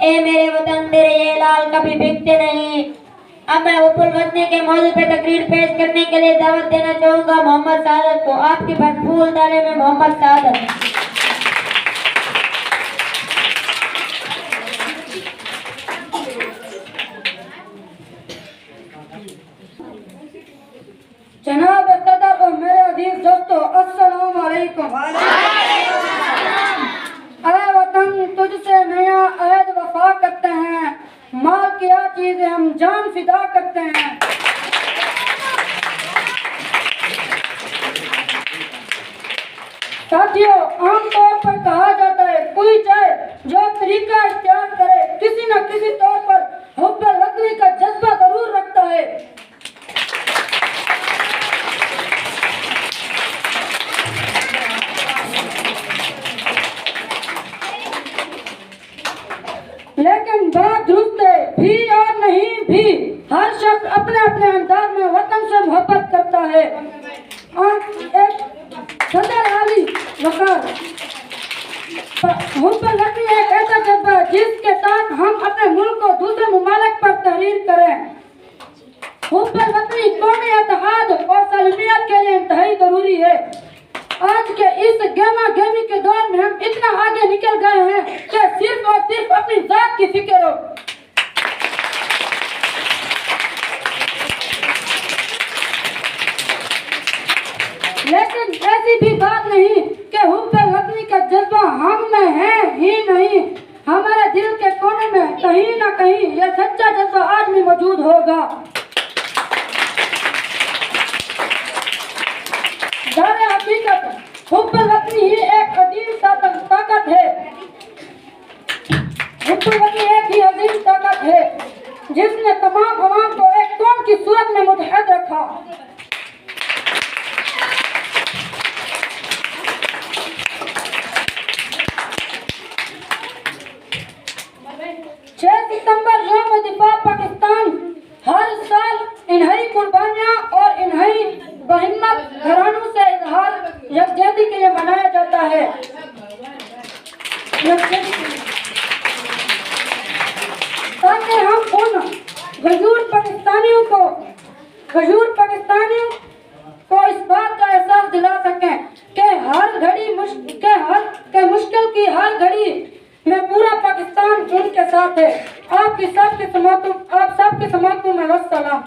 ए मेरे वतन तेरे ये लाल कभी बिकते नहीं। अब मैं उपल वतनी के मौजू पे तकरीर पेश करने के लिए दावत देना चाहूँगा मोहम्मद सादत को। आपकी भरपूर ताले में मोहम्मद सादत। जनाब सदर और मेरे अजीज दोस्तों, अस्सलाम वालेकुम। अरे वतन तुझसे नया अहद वफा करते हैं, माल क्या चीजें हम जान फिदा करते हैं। साथियों, आमतौर पर कहा जाता है कोई चाहे जो तरीका इख्तियार करे किसी न किसी तौर पर हुब्बुल वतनी का जज्बा जरूर रखता है। लेकिन बात दुरुस्त है, भी और नहीं भी, हर शख्स अपने अपने अंदाज में वतन से मोहब्बत करता है। और एक सदर आली वकार हुब्बुल वतनी एक ऐसा जज्बा है जिसके तहत हम अपने मुल्क को दूसरे मुमालिक पर तहरीर करें। हुब्बुल वतनी कौमी इत्तेहाद और सालमियत के लिए इंतहाई जरूरी है। आज के इस गेमा गेमी के दौर में हम इतना आगे निकल गए हैं कि सिर्फ और सिर्फ अपनी जात की फिक्र हो। लेकिन ऐसी भी बात नहीं कि हुब्बुल वतनी का जज्बा हम में है ही नहीं, हमारे दिल के कोने में कहीं ना कहीं यह सच्चा जज्बा आज भी मौजूद होगा। दर हकीकत हुब्बुल वतनी ही एक अजीम ताकत है। हुब्बुल वतनी एक ही अजीम ताकत है जिसने तमाम अवाम को एक कौम की सूरत में मुत्तहद रखा। 6 सितंबर यौम दिफा पाकिस्तान हर साल इन्हीं कुर्बानियां और इन्हीं बहिम्मत घरानों से इजहार यकजहती के लिए मनाया जाता है। ताकि हम उन गजूर पाकिस्तानियों को इस बात का एहसास दिला सकें कि हर घड़ी मुश्किल की हर घड़ी में पूरा पाकिस्तान उनके साथ है। आप सबके समर्थन में वस्सलाम।